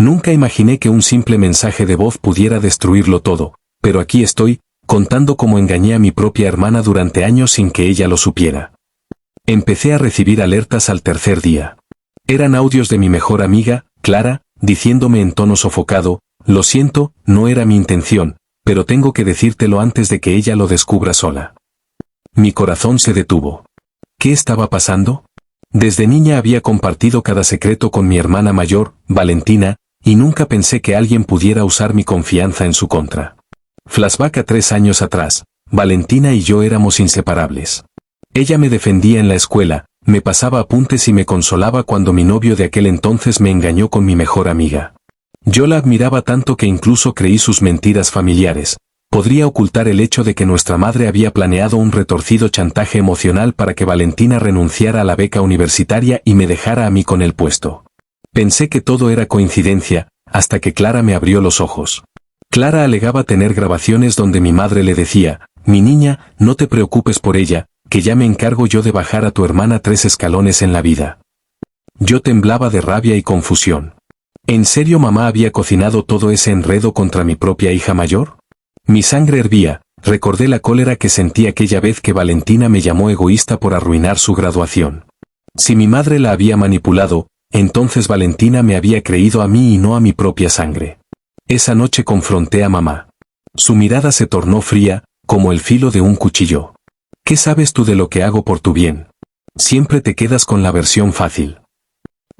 Nunca imaginé que un simple mensaje de voz pudiera destruirlo todo, pero aquí estoy, contando cómo engañé a mi propia hermana durante años sin que ella lo supiera. Empecé a recibir alertas al tercer día. Eran audios de mi mejor amiga, Clara, diciéndome en tono sofocado: lo siento, no era mi intención, pero tengo que decírtelo antes de que ella lo descubra sola. Mi corazón se detuvo. ¿Qué estaba pasando? Desde niña había compartido cada secreto con mi hermana mayor, Valentina, y nunca pensé que alguien pudiera usar mi confianza en su contra. Flashback a 3 años atrás, Valentina y yo éramos inseparables. Ella me defendía en la escuela, me pasaba apuntes y me consolaba cuando mi novio de aquel entonces me engañó con mi mejor amiga. Yo la admiraba tanto que incluso creí sus mentiras familiares. Podría ocultar el hecho de que nuestra madre había planeado un retorcido chantaje emocional para que Valentina renunciara a la beca universitaria y me dejara a mí con el puesto. Pensé que todo era coincidencia, hasta que Clara me abrió los ojos. Clara alegaba tener grabaciones donde mi madre le decía: mi niña, no te preocupes por ella, que ya me encargo yo de bajar a tu hermana 3 escalones en la vida. Yo temblaba de rabia y confusión. ¿En serio mamá había cocinado todo ese enredo contra mi propia hija mayor? Mi sangre hervía, recordé la cólera que sentí aquella vez que Valentina me llamó egoísta por arruinar su graduación. Si mi madre la había manipulado, entonces Valentina me había creído a mí y no a mi propia sangre. Esa noche confronté a mamá. Su mirada se tornó fría, como el filo de un cuchillo. ¿Qué sabes tú de lo que hago por tu bien? Siempre te quedas con la versión fácil.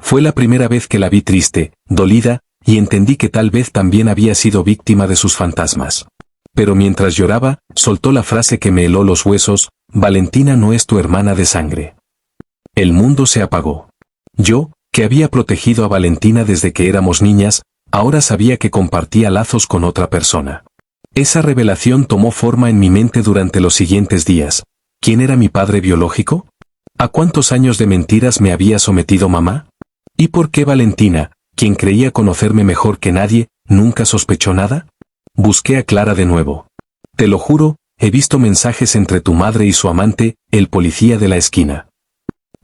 Fue la primera vez que la vi triste, dolida, y entendí que tal vez también había sido víctima de sus fantasmas. Pero mientras lloraba, soltó la frase que me heló los huesos: Valentina no es tu hermana de sangre. El mundo se apagó. Yo, que había protegido a Valentina desde que éramos niñas, ahora sabía que compartía lazos con otra persona. Esa revelación tomó forma en mi mente durante los siguientes días. ¿Quién era mi padre biológico? ¿A cuántos años de mentiras me había sometido mamá? ¿Y por qué Valentina, quien creía conocerme mejor que nadie, nunca sospechó nada? Busqué a Clara de nuevo. Te lo juro, he visto mensajes entre tu madre y su amante, el policía de la esquina.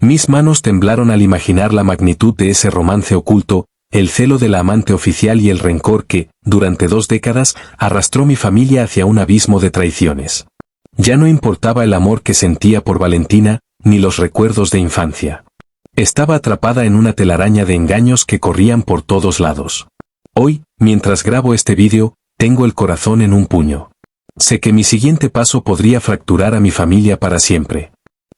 Mis manos temblaron al imaginar la magnitud de ese romance oculto, el celo de la amante oficial y el rencor que, durante 2 décadas, arrastró mi familia hacia un abismo de traiciones. Ya no importaba el amor que sentía por Valentina, ni los recuerdos de infancia. Estaba atrapada en una telaraña de engaños que corrían por todos lados. Hoy, mientras grabo este vídeo, tengo el corazón en un puño. Sé que mi siguiente paso podría fracturar a mi familia para siempre.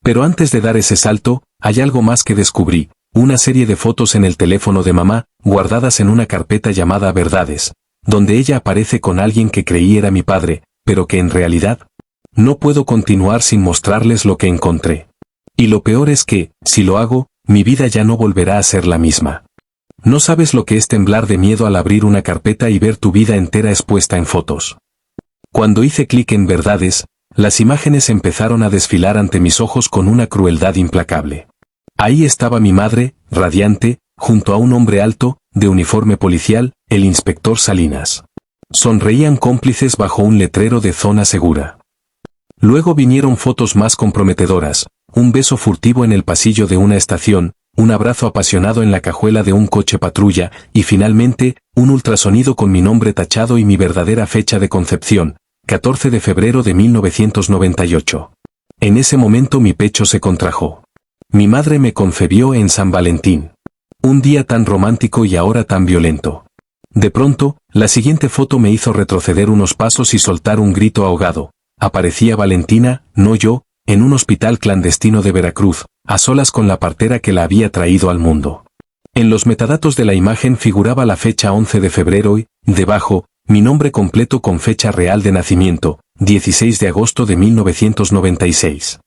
Pero antes de dar ese salto, hay algo más que descubrí: una serie de fotos en el teléfono de mamá, guardadas en una carpeta llamada Verdades, donde ella aparece con alguien que creí era mi padre, pero que en realidad... No puedo continuar sin mostrarles lo que encontré. Y lo peor es que, si lo hago, mi vida ya no volverá a ser la misma. No sabes lo que es temblar de miedo al abrir una carpeta y ver tu vida entera expuesta en fotos. Cuando hice clic en Verdades, las imágenes empezaron a desfilar ante mis ojos con una crueldad implacable. Ahí estaba mi madre, radiante, junto a un hombre alto, de uniforme policial, el inspector Salinas. Sonreían cómplices bajo un letrero de zona segura. Luego vinieron fotos más comprometedoras: un beso furtivo en el pasillo de una estación, un abrazo apasionado en la cajuela de un coche patrulla, y finalmente, un ultrasonido con mi nombre tachado y mi verdadera fecha de concepción, 14 de febrero de 1998. En ese momento mi pecho se contrajo. Mi madre me concebió en San Valentín. Un día tan romántico y ahora tan violento. De pronto, la siguiente foto me hizo retroceder unos pasos y soltar un grito ahogado. Aparecía Valentina, no yo, en un hospital clandestino de Veracruz, a solas con la partera que la había traído al mundo. En los metadatos de la imagen figuraba la fecha 11 de febrero y, debajo, mi nombre completo con fecha real de nacimiento, 16 de agosto de 1996.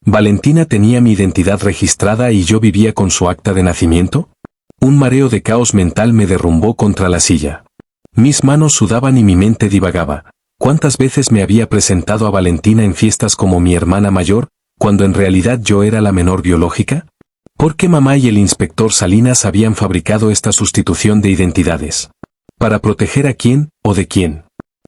¿Valentina tenía mi identidad registrada y yo vivía con su acta de nacimiento? Un mareo de caos mental me derrumbó contra la silla. Mis manos sudaban y mi mente divagaba. ¿Cuántas veces me había presentado a Valentina en fiestas como mi hermana mayor, cuando en realidad yo era la menor biológica? ¿Por qué mamá y el inspector Salinas habían fabricado esta sustitución de identidades? ¿Para proteger a quién, o de quién?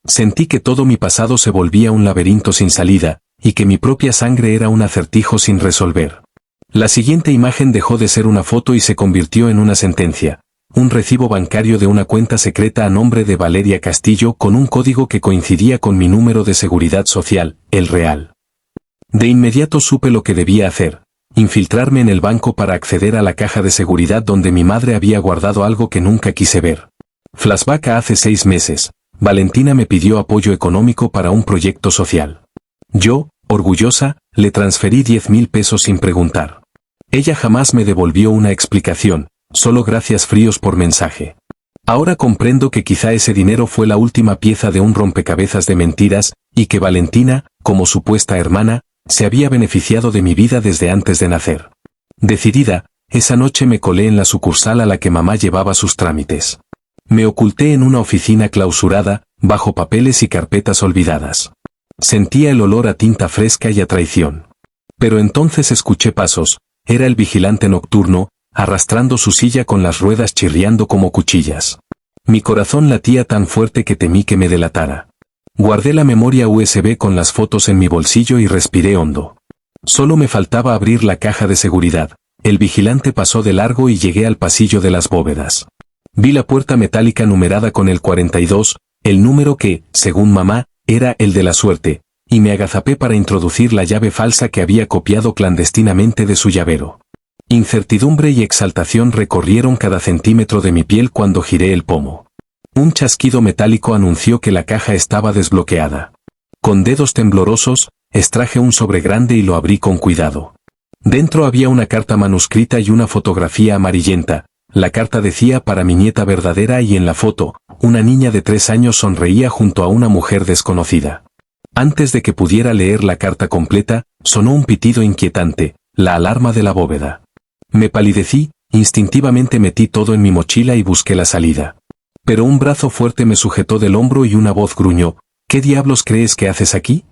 Sentí que todo mi pasado se volvía un laberinto sin salida, y que mi propia sangre era un acertijo sin resolver. La siguiente imagen dejó de ser una foto y se convirtió en una sentencia. un recibo bancario de una cuenta secreta a nombre de Valeria Castillo con un código que coincidía con mi número de seguridad social, el real. De inmediato supe lo que debía hacer: infiltrarme en el banco para acceder a la caja de seguridad donde mi madre había guardado algo que nunca quise ver. Flashback a hace 6 meses. Valentina me pidió apoyo económico para un proyecto social. Yo, orgullosa, le transferí 10.000 pesos sin preguntar. Ella jamás me devolvió una explicación, solo gracias fríos por mensaje. Ahora comprendo que quizá ese dinero fue la última pieza de un rompecabezas de mentiras, y que Valentina, como supuesta hermana, se había beneficiado de mi vida desde antes de nacer. Decidida, esa noche me colé en la sucursal a la que mamá llevaba sus trámites. Me oculté en una oficina clausurada, bajo papeles y carpetas olvidadas. Sentía el olor a tinta fresca y a traición. Pero entonces escuché pasos. Era el vigilante nocturno, arrastrando su silla con las ruedas chirriando como cuchillas. Mi corazón latía tan fuerte que temí que me delatara. Guardé la memoria USB con las fotos en mi bolsillo y respiré hondo. Solo me faltaba abrir la caja de seguridad. El vigilante pasó de largo y llegué al pasillo de las bóvedas. Vi la puerta metálica numerada con el 42, el número que, según mamá, era el de la suerte, y me agazapé para introducir la llave falsa que había copiado clandestinamente de su llavero. Incertidumbre y exaltación recorrieron cada centímetro de mi piel cuando giré el pomo. Un chasquido metálico anunció que la caja estaba desbloqueada. Con dedos temblorosos, extraje un sobre grande y lo abrí con cuidado. Dentro había una carta manuscrita y una fotografía amarillenta. La carta decía: para mi nieta verdadera, y en la foto, una niña de 3 años sonreía junto a una mujer desconocida. Antes de que pudiera leer la carta completa, sonó un pitido inquietante, la alarma de la bóveda. Me palidecí, instintivamente metí todo en mi mochila y busqué la salida. Pero un brazo fuerte me sujetó del hombro y una voz gruñó: ¿qué diablos crees que haces aquí?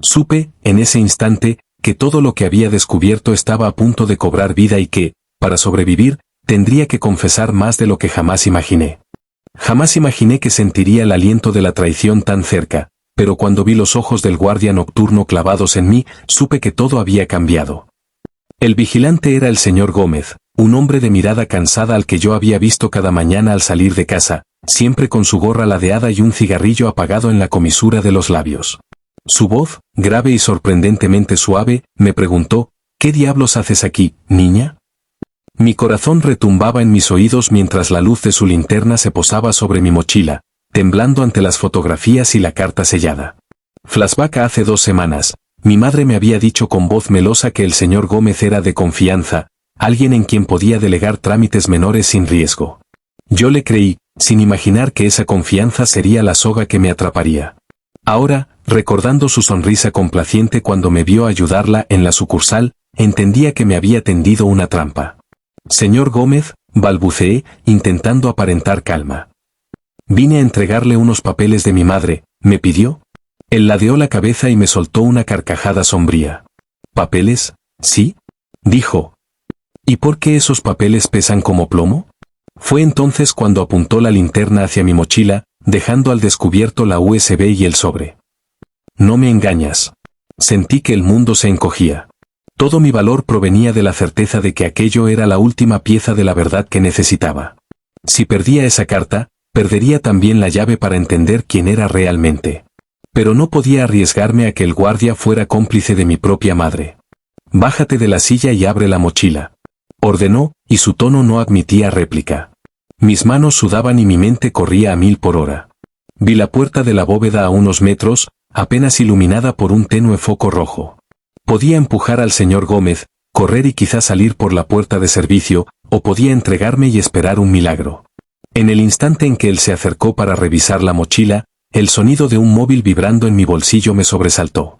Supe, en ese instante, que todo lo que había descubierto estaba a punto de cobrar vida y que, para sobrevivir, tendría que confesar más de lo que jamás imaginé. Jamás imaginé que sentiría el aliento de la traición tan cerca, pero cuando vi los ojos del guardia nocturno clavados en mí, supe que todo había cambiado. El vigilante era el señor Gómez, un hombre de mirada cansada al que yo había visto cada mañana al salir de casa, siempre con su gorra ladeada y un cigarrillo apagado en la comisura de los labios. Su voz, grave y sorprendentemente suave, me preguntó: ¿qué diablos haces aquí, niña? Mi corazón retumbaba en mis oídos mientras la luz de su linterna se posaba sobre mi mochila, temblando ante las fotografías y la carta sellada. Flashback a hace 2 semanas. Mi madre me había dicho con voz melosa que el señor Gómez era de confianza, alguien en quien podía delegar trámites menores sin riesgo. Yo le creí, sin imaginar que esa confianza sería la soga que me atraparía. Ahora, recordando su sonrisa complaciente cuando me vio ayudarla en la sucursal, entendía que me había tendido una trampa. Señor Gómez, balbuceé, intentando aparentar calma. Vine a entregarle unos papeles de mi madre, ¿me pidió? Él ladeó la cabeza y me soltó una carcajada sombría. ¿Papeles? ¿Sí?, dijo. ¿Y por qué esos papeles pesan como plomo? Fue entonces cuando apuntó la linterna hacia mi mochila, dejando al descubierto la USB y el sobre. No me engañas. Sentí que el mundo se encogía. Todo mi valor provenía de la certeza de que aquello era la última pieza de la verdad que necesitaba. Si perdía esa carta, perdería también la llave para entender quién era realmente. Pero no podía arriesgarme a que el guardia fuera cómplice de mi propia madre. Bájate de la silla y abre la mochila, ordenó, y su tono no admitía réplica. Mis manos sudaban y mi mente corría a 1000 por hora. Vi la puerta de la bóveda a unos metros, apenas iluminada por un tenue foco rojo. Podía empujar al señor Gómez, correr y quizá salir por la puerta de servicio, o podía entregarme y esperar un milagro. En el instante en que él se acercó para revisar la mochila, el sonido de un móvil vibrando en mi bolsillo me sobresaltó.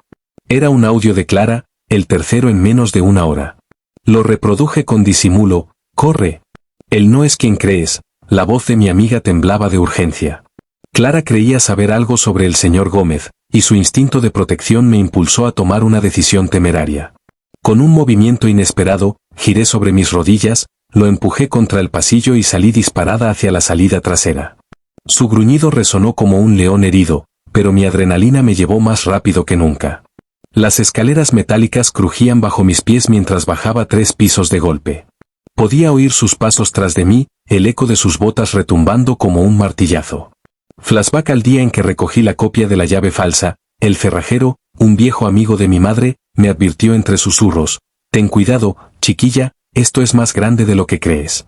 Era un audio de Clara, el tercero en menos de 1 hora. Lo reproduje con disimulo: «Corre. Él no es quien crees». La voz de mi amiga temblaba de urgencia. Clara creía saber algo sobre el señor Gómez, y su instinto de protección me impulsó a tomar una decisión temeraria. Con un movimiento inesperado, giré sobre mis rodillas, lo empujé contra el pasillo y salí disparada hacia la salida trasera. Su gruñido resonó como un león herido, pero mi adrenalina me llevó más rápido que nunca. Las escaleras metálicas crujían bajo mis pies mientras bajaba 3 pisos de golpe. Podía oír sus pasos tras de mí, el eco de sus botas retumbando como un martillazo. Flashback al día en que recogí la copia de la llave falsa. El cerrajero, un viejo amigo de mi madre, me advirtió entre susurros: «Ten cuidado, chiquilla, esto es más grande de lo que crees».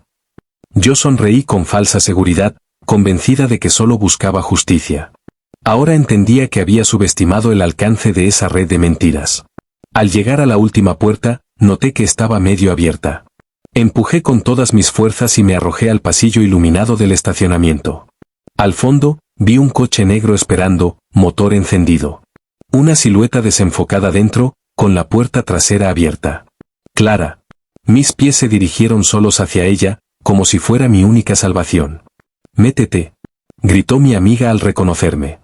Yo sonreí con falsa seguridad, convencida de que solo buscaba justicia. Ahora entendía que había subestimado el alcance de esa red de mentiras. Al llegar a la última puerta, noté que estaba medio abierta. Empujé con todas mis fuerzas y me arrojé al pasillo iluminado del estacionamiento. Al fondo, vi un coche negro esperando, motor encendido. Una silueta desenfocada dentro, con la puerta trasera abierta. Clara. Mis pies se dirigieron solos hacia ella, como si fuera mi única salvación. «Métete», gritó mi amiga al reconocerme.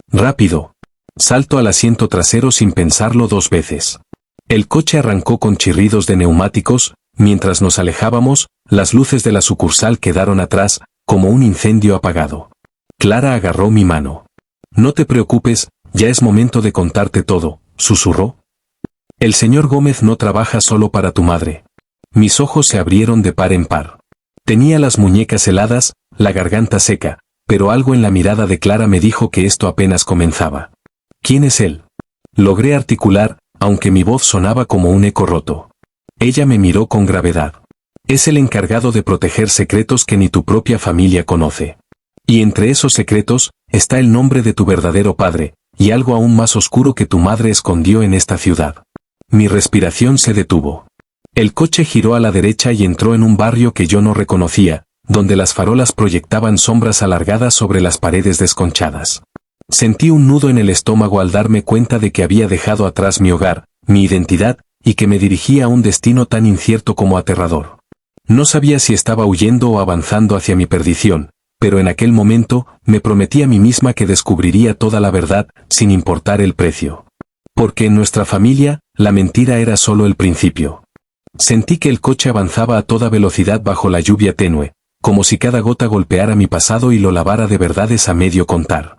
«Rápido». Salto al asiento trasero sin pensarlo 2 veces. El coche arrancó con chirridos de neumáticos. Mientras nos alejábamos, las luces de la sucursal quedaron atrás, como un incendio apagado. Clara agarró mi mano. «No te preocupes, ya es momento de contarte todo», susurró. «El señor Gómez no trabaja solo para tu madre». Mis ojos se abrieron de par en par. Tenía las muñecas heladas, la garganta seca, pero algo en la mirada de Clara me dijo que esto apenas comenzaba. «¿Quién es él?». Logré articular, aunque mi voz sonaba como un eco roto. Ella me miró con gravedad. «Es el encargado de proteger secretos que ni tu propia familia conoce. Y entre esos secretos, está el nombre de tu verdadero padre, y algo aún más oscuro que tu madre escondió en esta ciudad». Mi respiración se detuvo. El coche giró a la derecha y entró en un barrio que yo no reconocía, donde las farolas proyectaban sombras alargadas sobre las paredes desconchadas. Sentí un nudo en el estómago al darme cuenta de que había dejado atrás mi hogar, mi identidad, y que me dirigía a un destino tan incierto como aterrador. No sabía si estaba huyendo o avanzando hacia mi perdición, pero en aquel momento, me prometí a mí misma que descubriría toda la verdad, sin importar el precio. Porque en nuestra familia, la mentira era solo el principio. Sentí que el coche avanzaba a toda velocidad bajo la lluvia tenue, como si cada gota golpeara mi pasado y lo lavara de verdades a medio contar.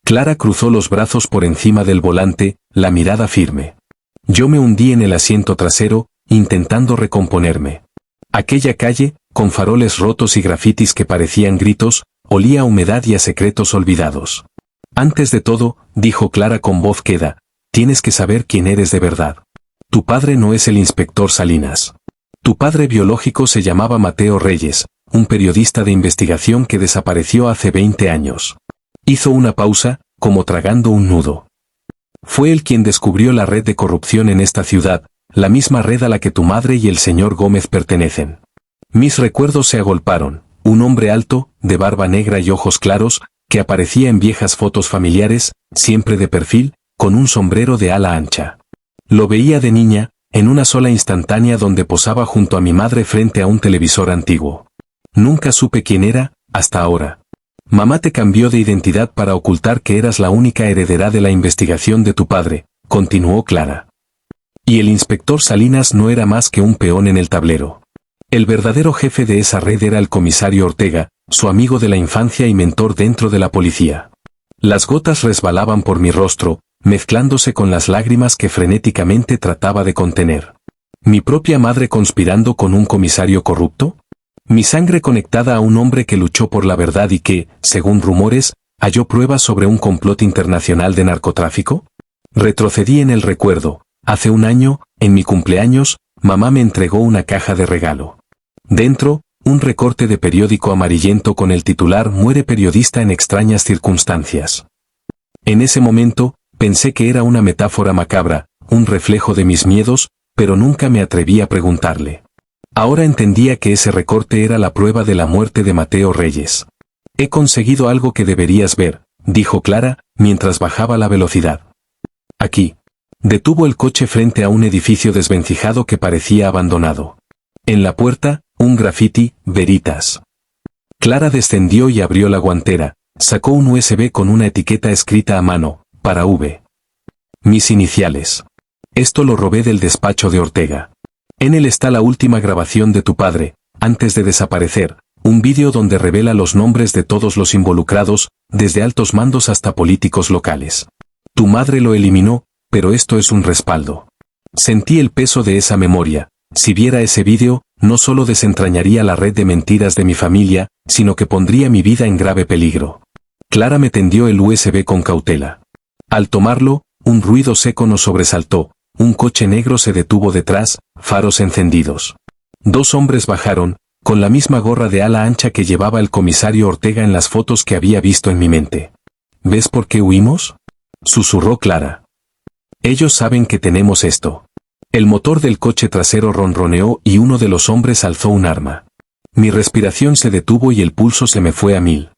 Clara cruzó los brazos por encima del volante, la mirada firme. Yo me hundí en el asiento trasero, intentando recomponerme. Aquella calle, con faroles rotos y grafitis que parecían gritos, olía a humedad y a secretos olvidados. «Antes de todo», dijo Clara con voz queda, «tienes que saber quién eres de verdad. Tu padre no es el inspector Salinas. Tu padre biológico se llamaba Mateo Reyes, un periodista de investigación que desapareció hace 20 años». Hizo una pausa, como tragando un nudo. «Fue él quien descubrió la red de corrupción en esta ciudad, la misma red a la que tu madre y el señor Gómez pertenecen». Mis recuerdos se agolparon. Un hombre alto, de barba negra y ojos claros, que aparecía en viejas fotos familiares, siempre de perfil, con un sombrero de ala ancha. Lo veía de niña, en una sola instantánea donde posaba junto a mi madre frente a un televisor antiguo. Nunca supe quién era, hasta ahora. «Mamá te cambió de identidad para ocultar que eras la única heredera de la investigación de tu padre», continuó Clara. «Y el inspector Salinas no era más que un peón en el tablero. El verdadero jefe de esa red era el comisario Ortega, su amigo de la infancia y mentor dentro de la policía». Las gotas resbalaban por mi rostro, mezclándose con las lágrimas que frenéticamente trataba de contener. ¿Mi propia madre conspirando con un comisario corrupto? ¿Mi sangre conectada a un hombre que luchó por la verdad y que, según rumores, halló pruebas sobre un complot internacional de narcotráfico? Retrocedí en el recuerdo. Hace un año, en mi cumpleaños, mamá me entregó una caja de regalo. Dentro, un recorte de periódico amarillento con el titular «Muere periodista en extrañas circunstancias». En ese momento, pensé que era una metáfora macabra, un reflejo de mis miedos, pero nunca me atreví a preguntarle. Ahora entendía que ese recorte era la prueba de la muerte de Mateo Reyes. «He conseguido algo que deberías ver», dijo Clara, mientras bajaba la velocidad. «Aquí». Detuvo el coche frente a un edificio desvencijado que parecía abandonado. En la puerta, un grafiti, «Veritas». Clara descendió y abrió la guantera, sacó un USB con una etiqueta escrita a mano, «Para V». Mis iniciales. Esto lo robé del despacho de Ortega. En él está la última grabación de tu padre, antes de desaparecer, un vídeo donde revela los nombres de todos los involucrados, desde altos mandos hasta políticos locales. Tu madre lo eliminó, pero esto es un respaldo. Sentí el peso de esa memoria, Si viera ese vídeo, no solo desentrañaría la red de mentiras de mi familia, sino que pondría mi vida en grave peligro. Clara me tendió el USB con cautela. Al tomarlo, un ruido seco nos sobresaltó. Un coche negro se detuvo detrás, faros encendidos. 2 hombres bajaron, con la misma gorra de ala ancha que llevaba el comisario Ortega en las fotos que había visto en mi mente. ¿Ves por qué huimos?, susurró Clara. Ellos saben que tenemos esto. El motor del coche trasero ronroneó y uno de los hombres alzó un arma. Mi respiración se detuvo y el pulso se me fue a 1000.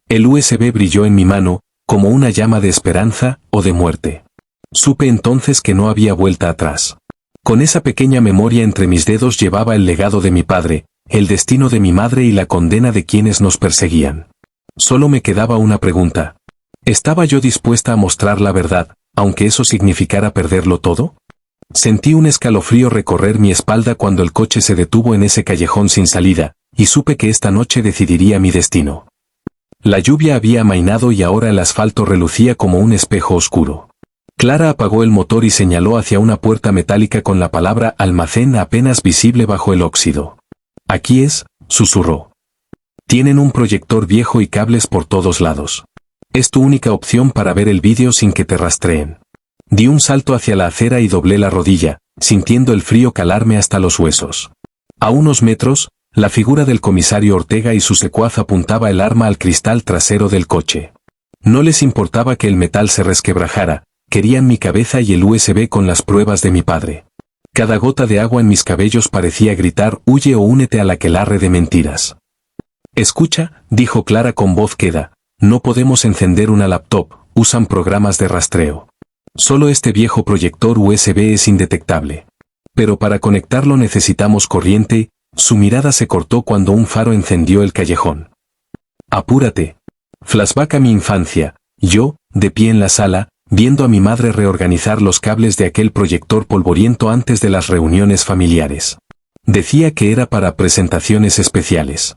El USB brilló en mi mano, como una llama de esperanza o de muerte. Supe entonces que no había vuelta atrás. Con esa pequeña memoria entre mis dedos llevaba el legado de mi padre, el destino de mi madre y la condena de quienes nos perseguían. Solo me quedaba una pregunta. ¿Estaba yo dispuesta a mostrar la verdad, aunque eso significara perderlo todo? Sentí un escalofrío recorrer mi espalda cuando el coche se detuvo en ese callejón sin salida, y supe que esta noche decidiría mi destino. La lluvia había amainado y ahora el asfalto relucía como un espejo oscuro. Clara apagó el motor y señaló hacia una puerta metálica con la palabra almacén apenas visible bajo el óxido. Aquí es, susurró. Tienen un proyector viejo y cables por todos lados. Es tu única opción para ver el vídeo sin que te rastreen. Di un salto hacia la acera y doblé la rodilla, sintiendo el frío calarme hasta los huesos. A unos metros, la figura del comisario Ortega y su secuaz apuntaba el arma al cristal trasero del coche. No les importaba que el metal se resquebrajara, querían mi cabeza y el USB con las pruebas de mi padre. Cada gota de agua en mis cabellos parecía gritar «Huye o únete al aquelarre de mentiras». «Escucha», dijo Clara con voz queda, «no podemos encender una laptop, usan programas de rastreo. Solo este viejo proyector USB es indetectable. Pero para conectarlo necesitamos corriente». Su mirada se cortó cuando un faro encendió el callejón. «Apúrate». Flashback a mi infancia, yo, de pie en la sala, viendo a mi madre reorganizar los cables de aquel proyector polvoriento antes de las reuniones familiares. Decía que era para presentaciones especiales.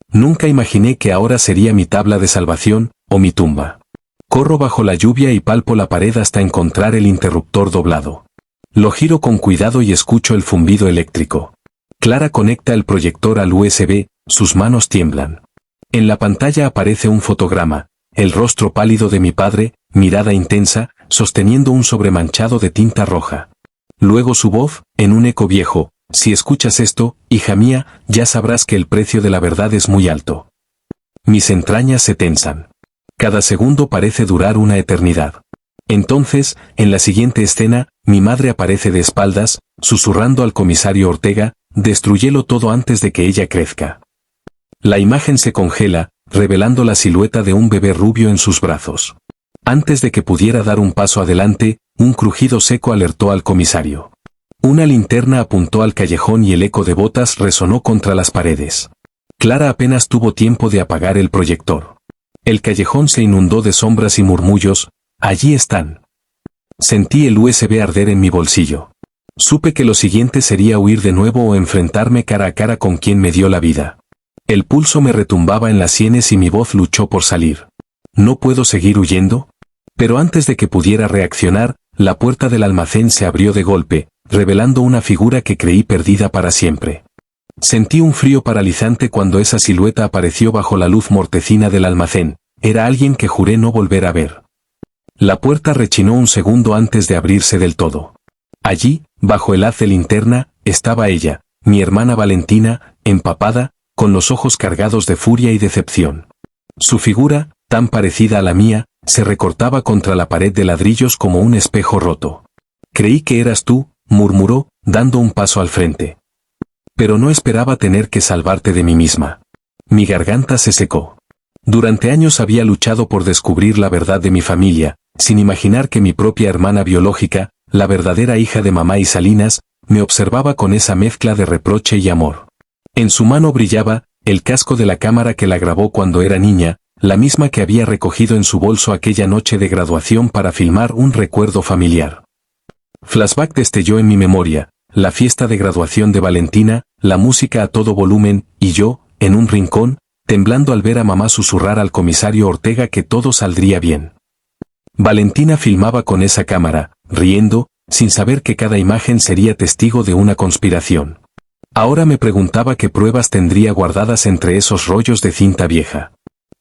Nunca imaginé que ahora sería mi tabla de salvación, o mi tumba. Corro bajo la lluvia y palpo la pared hasta encontrar el interruptor doblado. Lo giro con cuidado y escucho el zumbido eléctrico. Clara conecta el proyector al USB, sus manos tiemblan. En la pantalla aparece un fotograma, el rostro pálido de mi padre, mirada intensa, sosteniendo un sobremanchado de tinta roja. Luego su voz, en un eco viejo, «Si escuchas esto, hija mía, ya sabrás que el precio de la verdad es muy alto». Mis entrañas se tensan. Cada segundo parece durar una eternidad. Entonces, en la siguiente escena, mi madre aparece de espaldas, susurrando al comisario Ortega, «Destruyelo todo antes de que ella crezca». La imagen se congela, revelando la silueta de un bebé rubio en sus brazos. Antes de que pudiera dar un paso adelante, un crujido seco alertó al comisario. Una linterna apuntó al callejón y el eco de botas resonó contra las paredes. Clara apenas tuvo tiempo de apagar el proyector. El callejón se inundó de sombras y murmullos. «Allí están». Sentí el USB arder en mi bolsillo. Supe que lo siguiente sería huir de nuevo o enfrentarme cara a cara con quien me dio la vida. El pulso me retumbaba en las sienes y mi voz luchó por salir. ¿No puedo seguir huyendo? Pero antes de que pudiera reaccionar, la puerta del almacén se abrió de golpe, revelando una figura que creí perdida para siempre. Sentí un frío paralizante cuando esa silueta apareció bajo la luz mortecina del almacén. Era alguien que juré no volver a ver. La puerta rechinó un segundo antes de abrirse del todo. Allí, bajo el haz de linterna, estaba ella, mi hermana Valentina, empapada, con los ojos cargados de furia y decepción. Su figura, tan parecida a la mía, se recortaba contra la pared de ladrillos como un espejo roto. «Creí que eras tú», murmuró, dando un paso al frente. «Pero no esperaba tener que salvarte de mí misma». Mi garganta se secó. Durante años había luchado por descubrir la verdad de mi familia, sin imaginar que mi propia hermana biológica, la verdadera hija de mamá y Salinas, me observaba con esa mezcla de reproche y amor. En su mano brillaba el casco de la cámara que la grabó cuando era niña, la misma que había recogido en su bolso aquella noche de graduación para filmar un recuerdo familiar. Flashback destelló en mi memoria, la fiesta de graduación de Valentina, la música a todo volumen, y yo, en un rincón, temblando al ver a mamá susurrar al comisario Ortega que todo saldría bien. Valentina filmaba con esa cámara, riendo, sin saber que cada imagen sería testigo de una conspiración. Ahora me preguntaba qué pruebas tendría guardadas entre esos rollos de cinta vieja.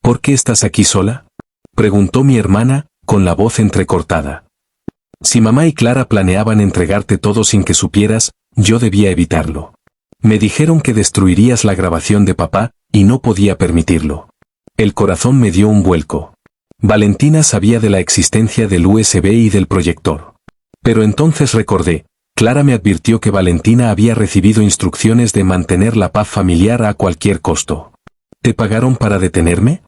¿Por qué estás aquí sola?, preguntó mi hermana, con la voz entrecortada. Si mamá y Clara planeaban entregarte todo sin que supieras, yo debía evitarlo. Me dijeron que destruirías la grabación de papá, y no podía permitirlo. El corazón me dio un vuelco. Valentina sabía de la existencia del USB y del proyector. Pero entonces recordé, Clara me advirtió que Valentina había recibido instrucciones de mantener la paz familiar a cualquier costo. ¿Te pagaron para detenerme?,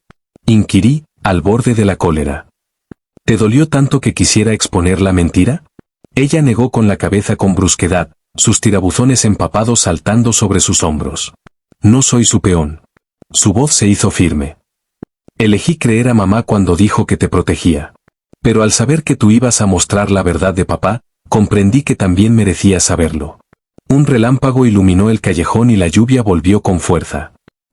inquirí, al borde de la cólera. ¿Te dolió tanto que quisiera exponer la mentira? Ella negó con la cabeza con brusquedad, sus tirabuzones empapados saltando sobre sus hombros. No soy su peón. Su voz se hizo firme. Elegí creer a mamá cuando dijo que te protegía. Pero al saber que tú ibas a mostrar la verdad de papá, comprendí que también merecías saberlo. Un relámpago iluminó el callejón y la lluvia volvió con fuerza.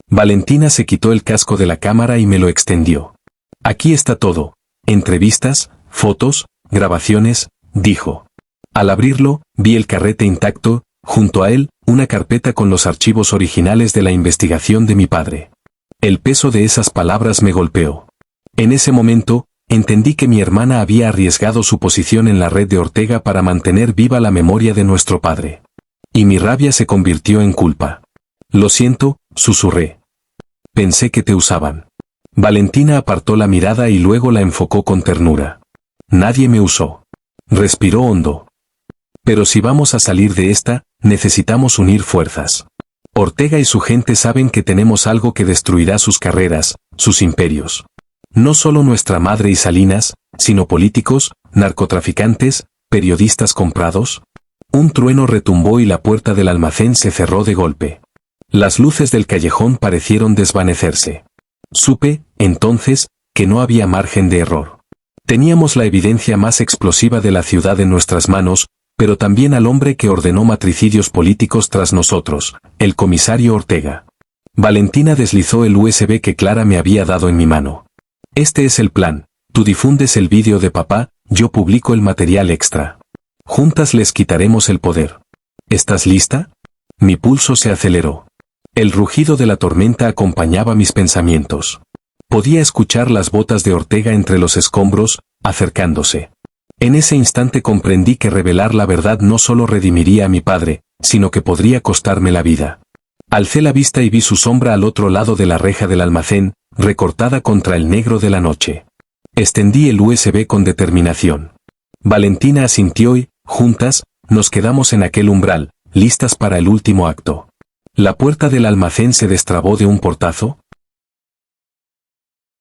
Valentina se quitó el casco de la cámara y me lo extendió. Aquí está todo. Entrevistas, fotos, grabaciones, dijo. Al abrirlo, vi el carrete intacto, junto a él, una carpeta con los archivos originales de la investigación de mi padre. El peso de esas palabras me golpeó. En ese momento, entendí que mi hermana había arriesgado su posición en la red de Ortega para mantener viva la memoria de nuestro padre. Y mi rabia se convirtió en culpa. Lo siento, susurré. Pensé que te usaban. Valentina apartó la mirada y luego la enfocó con ternura. Nadie me usó. Respiró hondo. Pero si vamos a salir de esta, necesitamos unir fuerzas. Ortega y su gente saben que tenemos algo que destruirá sus carreras, sus imperios. No solo nuestra madre y Salinas, sino políticos, narcotraficantes, periodistas comprados. Un trueno retumbó y la puerta del almacén se cerró de golpe. Las luces del callejón parecieron desvanecerse. Supe, entonces, que no había margen de error. Teníamos la evidencia más explosiva de la ciudad en nuestras manos, pero también al hombre que ordenó matricidios políticos tras nosotros, el comisario Ortega. Valentina deslizó el USB que Clara me había dado en mi mano. Este es el plan, tú difundes el vídeo de papá, yo publico el material extra. Juntas les quitaremos el poder. ¿Estás lista? Mi pulso se aceleró. El rugido de la tormenta acompañaba mis pensamientos. Podía escuchar las botas de Ortega entre los escombros, acercándose. En ese instante comprendí que revelar la verdad no solo redimiría a mi padre, sino que podría costarme la vida. Alcé la vista y vi su sombra al otro lado de la reja del almacén, recortada contra el negro de la noche. Extendí el USB con determinación. Valentina asintió y, juntas, nos quedamos en aquel umbral, listas para el último acto. La puerta del almacén se destrabó de un portazo.